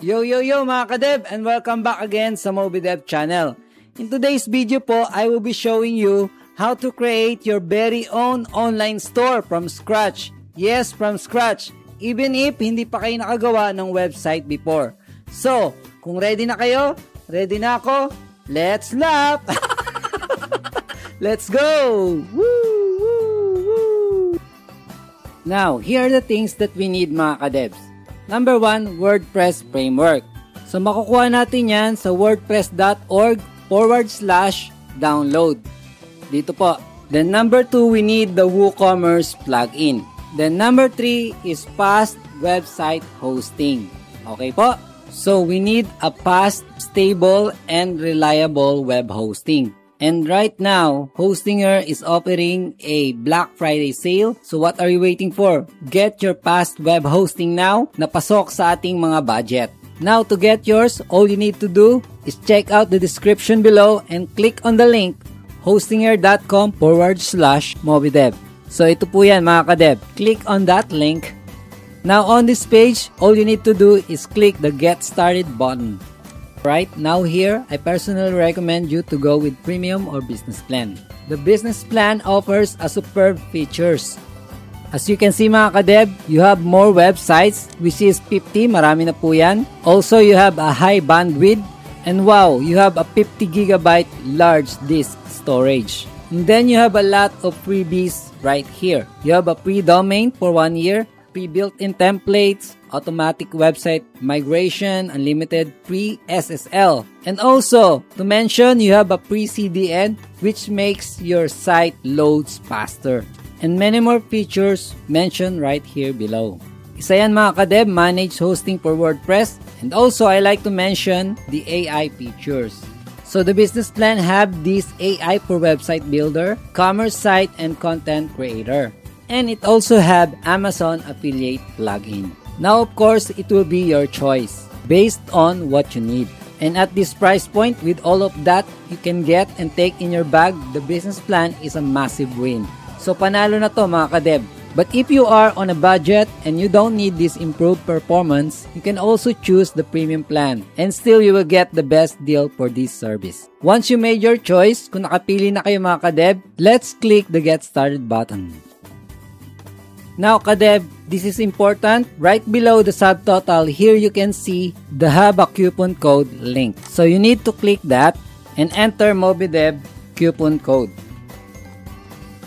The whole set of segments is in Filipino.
Yo mga kadeb, and welcome back again sa MobiDev channel. In today's video po, I will be showing you how to create your very own online store from scratch. Yes, from scratch. Even if hindi pa kayo nakagawa ng website before. So, kung ready na kayo, ready na ako, let's laugh! Let's go! Woo! Woo! Woo! Now, here are the things that we need mga kadebs. Number 1, WordPress framework. So, makukuha natin yan sa wordpress.org/download. Dito po. Then, number 2, we need the WooCommerce plugin. Then, number 3 is fast website hosting. Okay po? So, we need a fast, stable, and reliable web hosting. And right now, Hostinger is offering a Black Friday sale. So what are you waiting for? Get your fast web hosting now na pasok sa ating mga budget. Now to get yours, all you need to do is check out the description below and click on the link hostinger.com/mobidev. So ito po yan mga kadeb. Click on that link. Now on this page, all you need to do is click the Get Started button. Right now here, I personally recommend you to go with premium or business plan. The business plan offers a superb features. As you can see mga kadeb, you have more websites, which is 50, marami na po yan. Also, you have a high bandwidth, and wow, you have a 50 GB large disk storage. And then you have a lot of freebies right here. You have a free domain for 1 year, pre-built-in templates, automatic website migration, unlimited free SSL. And also, to mention, you have a free CDN which makes your site loads faster. And many more features mentioned right here below. Isa yan mga kadeb, managed hosting for WordPress. And also, I like to mention the AI features. So the business plan have this AI for website builder, commerce site, and content creator. And it also have Amazon affiliate plugin. Now, of course, it will be your choice based on what you need. And at this price point, with all of that you can get and take in your bag, the business plan is a massive win. So, panalo na to mga kadeb. But if you are on a budget and you don't need this improved performance, you can also choose the premium plan. And still, you will get the best deal for this service. Once you made your choice, kung nakapili na kayo mga kadeb, let's click the Get Started button. Now kadeb, this is important. Right below the subtotal, here you can see the have a coupon code link. So you need to click that and enter MobiDev coupon code.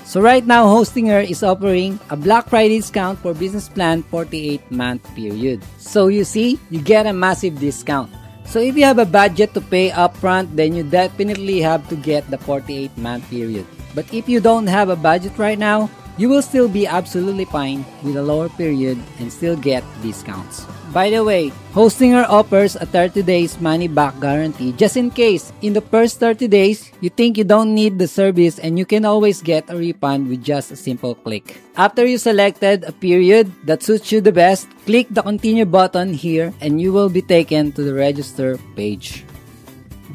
So right now, Hostinger is offering a Black Friday discount for business plan 48-month period. So you see, you get a massive discount. So if you have a budget to pay upfront, then you definitely have to get the 48-month period. But if you don't have a budget right now, you will still be absolutely fine with a lower period and still get discounts. By the way, Hostinger offers a 30 days money back guarantee just in case in the first 30 days you think you don't need the service, and you can always get a refund with just a simple click. After you selected a period that suits you the best, click the continue button here and you will be taken to the register page.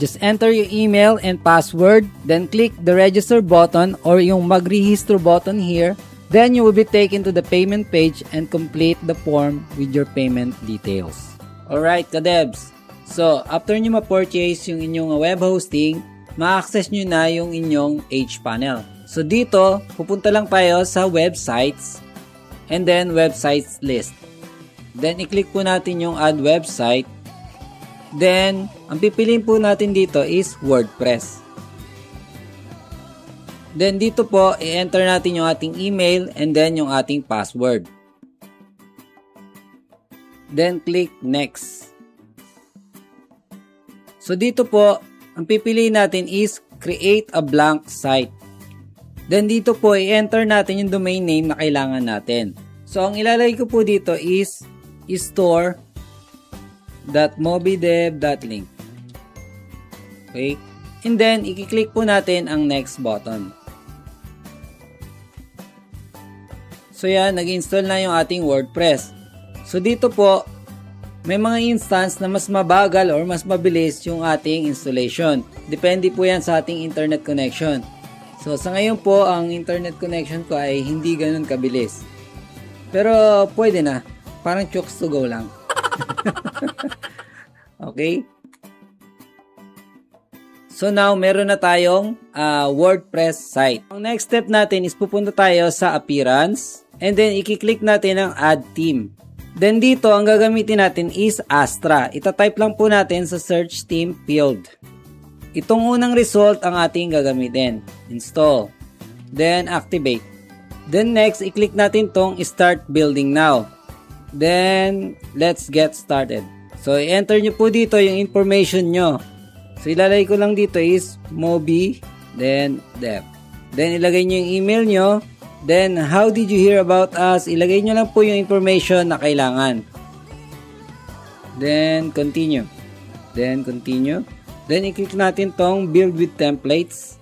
Just enter your email and password, then click the register button or yung magrehistro button here. Then you will be taken to the payment page and complete the form with your payment details. Alright kadebs, so after nyo ma-purchase yung inyong web hosting, ma-access nyo na yung inyong HPanel. So dito, pupunta lang tayo sa websites and then websites list. Then i-click po natin yung add website. Then, ang pipiliin po natin dito is WordPress. Then, dito po, i-enter natin yung ating email and then yung ating password. Then, click Next. So, dito po, ang pipiliin natin is Create a Blank Site. Then, dito po, i-enter natin yung domain name na kailangan natin. So, ang ilalagay ko po dito is store.mobidev.link. Okay? And then, i-click po natin ang next button. So, yan, nag-install na yung ating WordPress. So, dito po, may mga instance na mas mabagal or mas mabilis yung ating installation. Depende po yan sa ating internet connection. So, sa ngayon po, ang internet connection ko ay hindi ganun kabilis. Pero, pwede na. Parang chooks to go lang. Okay? So now, meron na tayong WordPress site. Ang next step natin is pupunta tayo sa Appearance and then i-click natin ang Add Theme. Then dito, ang gagamitin natin is Astra. Ita-type lang po natin sa search theme field. Itong unang result ang ating gagamitin. Install. Then activate. Then next, i-click natin tong Start Building Now. Then, let's get started. So, i-enter nyo po dito yung information nyo. So, ilalagay ko lang dito is Moby, then dev. Then, ilagay nyo yung email nyo. Then, how did you hear about us? Ilagay nyo lang po yung information na kailangan. Then, continue. Then, continue. Then, i-click natin tong Build with Templates.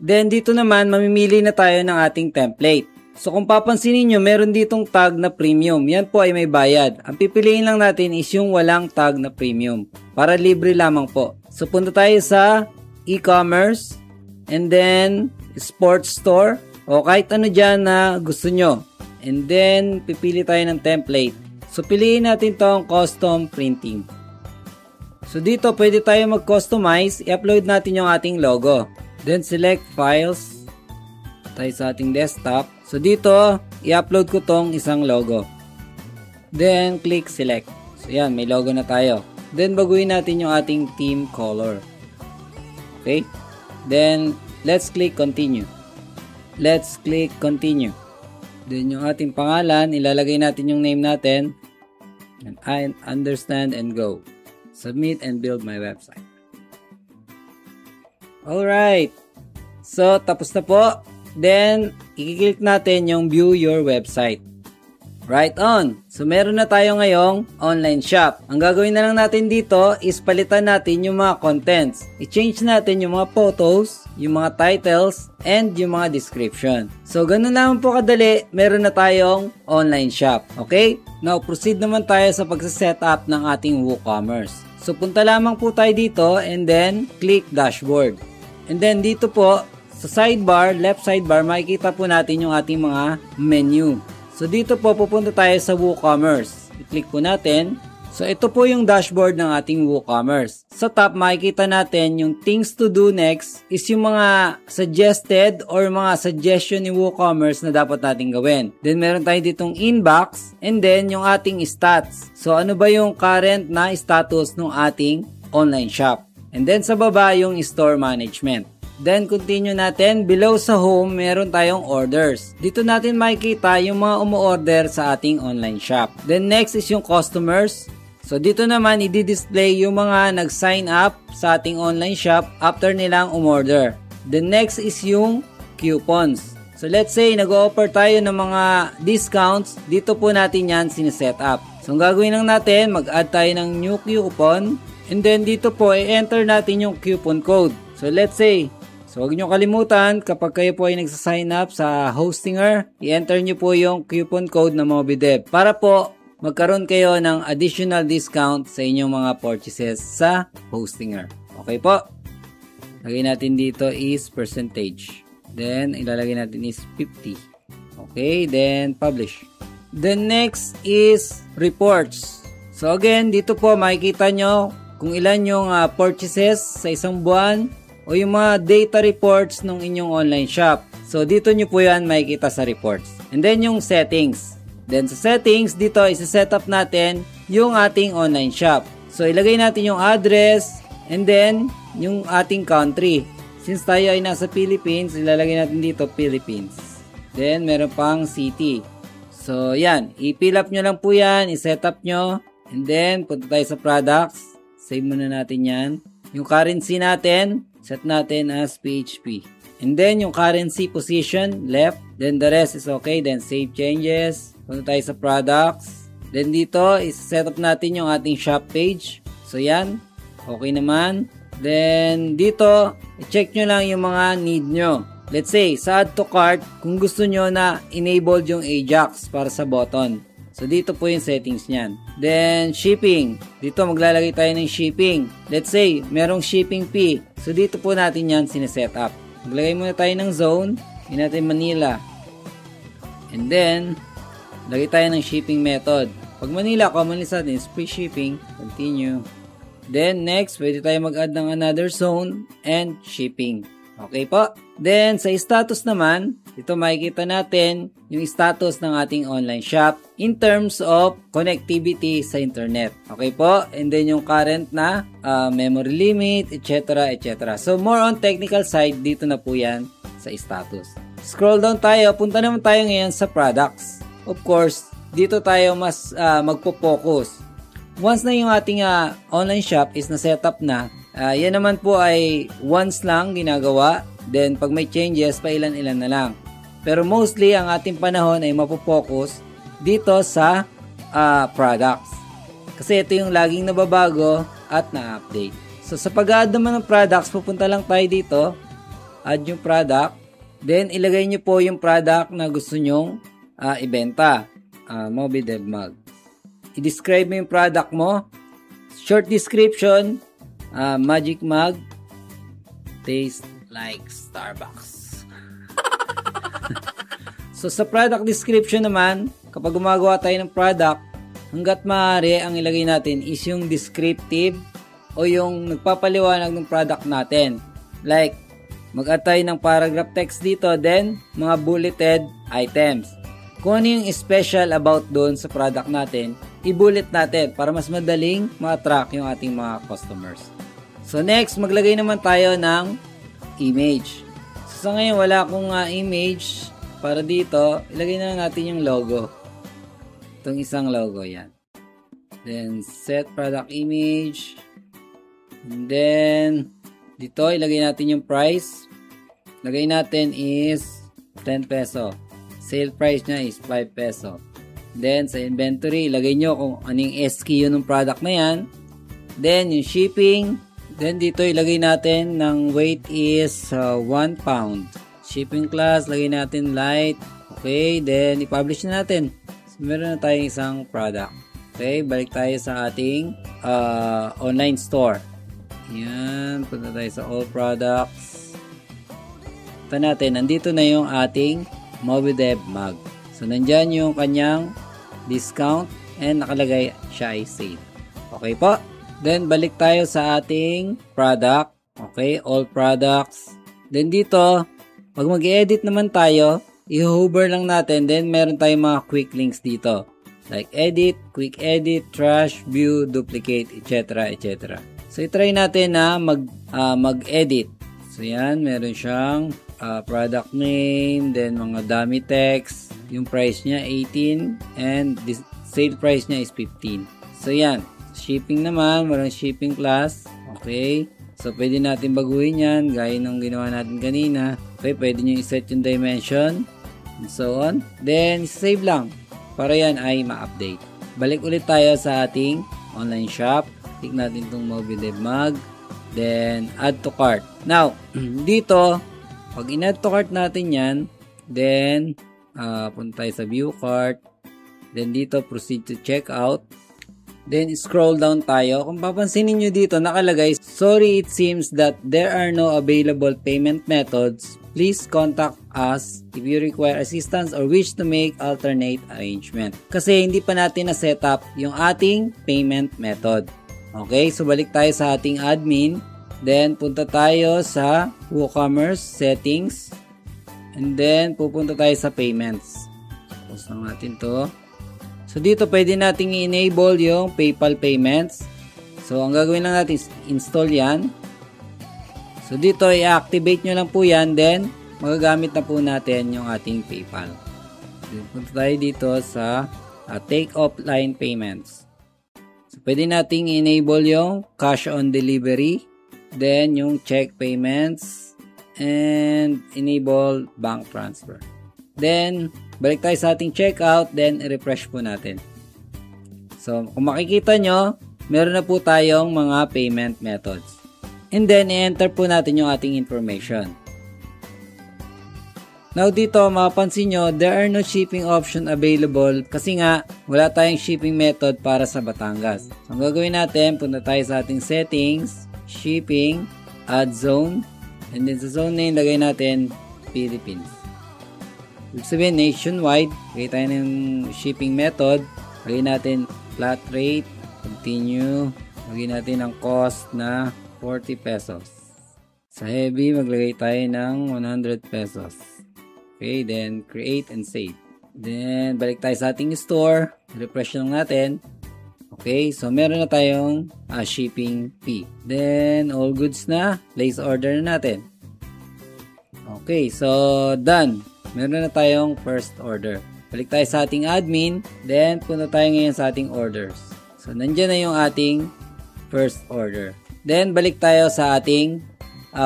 Then, dito naman, mamimili na tayo ng ating template. So, kung papansinin nyo, meron ditong tag na premium. Yan po ay may bayad. Ang pipiliin lang natin is yung walang tag na premium. Para libre lamang po. So, punta tayo sa e-commerce and then sports store o kahit ano dyan na gusto nyo. And then, pipili tayo ng template. So, piliin natin tong custom printing. So, dito pwede tayo mag-customize. I-upload natin yung ating logo. Then, select files. Tayo sa ating desktop. So, dito, i-upload ko tong isang logo. Then, click select. So, yan, may logo na tayo. Then, baguhin natin yung ating theme color. Okay? Then, let's click continue. Let's click continue. Then, yung ating pangalan, ilalagay natin yung name natin. And I understand and go. Submit and build my website. Alright. So, tapos na po. Then, i-click natin yung view your website. Right on. So, meron na tayo ngayong online shop. Ang gagawin na lang natin dito is palitan natin yung mga contents. I-change natin yung mga photos, yung mga titles, and yung mga description. So, ganun naman po kadali, meron na tayong online shop. Okay? Now, proceed naman tayo sa pagsaset-up ng ating WooCommerce. So, punta lamang po tayo dito and then click dashboard. And then dito po, sa sidebar, left sidebar, makikita po natin yung ating mga menu. So, dito po, pupunta tayo sa WooCommerce. I-click po natin. So, ito po yung dashboard ng ating WooCommerce. Sa top, makikita natin yung things to do next is yung mga suggested or mga suggestion ni WooCommerce na dapat natin gawin. Then, meron tayo ditong inbox and then yung ating stats. So, ano ba yung current na status ng ating online shop? And then, sa baba, yung store management. Then, continue natin. Below sa home, meron tayong orders. Dito natin makikita yung mga umu-order sa ating online shop. Then, next is yung customers. So, dito naman, i-display yung mga nag-sign up sa ating online shop after nilang umorder. Then, next is yung coupons. So, let's say, nag-offer tayo ng mga discounts. Dito po natin yan siniset up. So, ang gagawin lang natin, mag-add tayo ng new coupon. And then, dito po, i-enter natin yung coupon code. So, let's say, so, huwag nyo kalimutan, kapag kayo po ay nagsasign up sa Hostinger, i-enter nyo po yung coupon code na MobyDev para po magkaroon kayo ng additional discount sa inyong mga purchases sa Hostinger. Okay po? Lagay natin dito is percentage. Then, ilalagay natin is 50. Okay, then publish. Then, next is reports. So, again, dito po makikita nyo kung ilan yung purchases sa isang buwan o yung mga data reports ng inyong online shop. So, dito nyo po yan makikita sa reports. And then, yung settings. Then, sa settings, dito, isa-set up natin yung ating online shop. So, ilagay natin yung address and then, yung ating country. Since tayo ay nasa Philippines, ilalagay natin dito, Philippines. Then, meron pang city. So, yan. I-fill up nyo lang po yan. I-set up nyo. And then, punta tayo sa products. Save muna natin yan. Yung currency natin, set natin as PHP. And then, yung currency position, left. Then, the rest is okay. Then, save changes. Punta tayo sa products. Then, dito, is-set up natin yung ating shop page. So, yan. Okay naman. Then, dito, i-check nyo lang yung mga need nyo. Let's say, sa add to cart, kung gusto nyo na enabled yung Ajax para sa button. So, dito po yung settings niyan. Then, shipping. Dito, maglalagay tayo ng shipping. Let's say, merong shipping fee. So, dito po natin yan sineset up. Maglagay muna tayo ng zone. Hindi natin Manila. And then, lagay tayo ng shipping method. Pag Manila, commonly sa atin is free shipping. Continue. Then next, pwede tayo mag-add ng another zone and shipping. Okay po? Then sa status naman, ito makikita natin yung status ng ating online shop in terms of connectivity sa internet. Okay po? And then yung current na memory limit, etc. etc. So more on technical side, dito na po yan sa status. Scroll down tayo, punta naman tayo ngayon sa products. Of course, dito tayo mas magpo-focus. Once na yung ating online shop is na-setup na, yan naman po ay once lang ginagawa. Then, pag may changes, pailan-ilan na lang. Pero mostly, ang ating panahon ay mapopokus dito sa products. Kasi ito yung laging nababago at na-update. So, sa pag-add naman ng products, pupunta lang tayo dito. Add yung product. Then, ilagay nyo po yung product na gusto nyong ibenta. Moby Dev Mug. I-describe mo yung product mo. Short description. Magic Mug. Taste like Starbucks. So, sa product description naman, kapag gumagawa tayo ng product, hanggat maaari, ang ilagay natin is yung descriptive o yung nagpapaliwanag ng product natin. Like, mag-add tayo ng paragraph text dito, then, mga bulleted items. Kung ano yung special about doon sa product natin, i-bullet natin para mas madaling ma-attract yung ating mga customers. So, next, maglagay naman tayo ng image. So, sa ngayon, wala akong image para dito. Ilagay na lang natin yung logo. Itong isang logo, yan. Then, set product image. And then, dito, ilagay natin yung price. Lagay natin is 10 peso. Sale price niya is 5 peso. Then, sa inventory, ilagay nyo kung anong SKU ng product na yan. Then, yung shipping. Then, dito ilagay natin ng weight is 1 pound. Shipping class, lagay natin light. Okay, then i-publish na natin. So, meron na tayong isang product. Okay, balik tayo sa ating online store. Yan, punta tayo sa all products. Ito natin, nandito na yung ating Moby Dev Mug. So, nandyan yung kanyang discount and nakalagay siya ay sale. Okay po. Then, balik tayo sa ating product. Okay, all products. Then, dito, pag mag-edit naman tayo, i-hover lang natin. Then, meron tayong mga quick links dito. Like edit, quick edit, trash, view, duplicate, etc. etc. So, i-try natin na mag-edit. So, yan, meron siyang product name, then mga dummy text. Yung price niya, 18. And this sale price niya is 15. So, yan. Shipping naman, walang shipping class. Okay. So, pwede natin baguhin yan. Gaya ng ginawa natin kanina. Okay, pwede nyo iset yung dimension. And so on. Then, save lang. Para yan ay ma-update. Balik ulit tayo sa ating online shop. Click natin itong Moby Dev Mug. Then, add to cart. Now, dito, pag in-add to cart natin yan, then, punta tayo sa view cart. Then, dito, proceed to checkout. Then, scroll down tayo. Kung papansinin nyo dito, nakalagay, sorry, it seems that there are no available payment methods. Please contact us if you require assistance or wish to make alternate arrangement. Kasi hindi pa natin na-set up yung ating payment method. Okay, so balik tayo sa ating admin. Then, punta tayo sa WooCommerce settings. And then, pupunta tayo sa payments. Pause lang natin to. So, dito pwede nating i-enable yung PayPal payments. So, ang gagawin lang natin is install yan. So, dito i-activate nyo lang po yan. Then, magagamit na po natin yung ating PayPal. So, punta tayo dito sa take offline payments. So, pwede nating i-enable yung cash on delivery. Then, yung check payments. And enable bank transfer. Then, balik tayo sa ating checkout, then i-refresh po natin. So, kung makikita nyo, meron na po tayong mga payment methods. And then, i-enter po natin yung ating information. Now, dito, mapapansin nyo, there are no shipping option available kasi nga, wala tayong shipping method para sa Batangas. So, ang gagawin natin, punta tayo sa ating settings, shipping, add zone, and then sa zone name, lagay natin Philippines. Ibig sabihin, nationwide. Lagay tayo ng shipping method. Lagay natin flat rate. Continue. Lagyan natin ang cost na 40 pesos. Sa heavy, maglagay tayo ng 100 pesos. Okay, then create and save. Then, balik tayo sa ating store. Refresh lang natin. Okay, so meron na tayong shipping fee. Then, all goods na. Place order na natin. Okay, so done. Meron na tayong first order. Balik tayo sa ating admin. Then, punta tayo ngayon sa ating orders. So, nandyan na yung ating first order. Then, balik tayo sa ating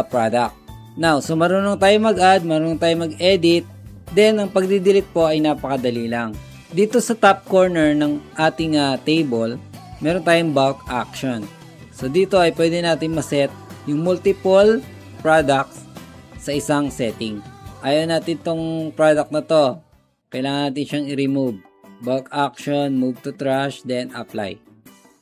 product. Now, so marunong tayo mag-add, marunong tayo mag-edit. Then, ang pagdi-delete po ay napakadali lang. Dito sa top corner ng ating table, meron tayong bulk action. So, dito ay pwede natin maset yung multiple products sa isang setting. Ayaw natin tong product na to. Kailangan natin siyang i-remove. Bulk action, move to trash, then apply.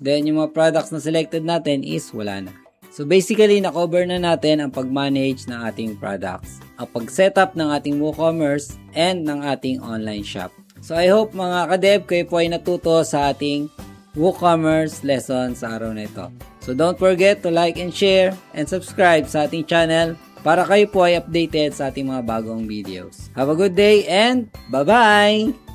Then, yung mga products na selected natin is wala na. So, basically, na-cover na natin ang pag-manage ng ating products, ang pag-setup ng ating WooCommerce, and ng ating online shop. So, I hope mga ka-dev, kayo po ay natuto sa ating WooCommerce lesson sa araw na ito. So, don't forget to like and share and subscribe sa ating channel para kayo po ay updated sa ating mga bagong videos. Have a good day and bye-bye!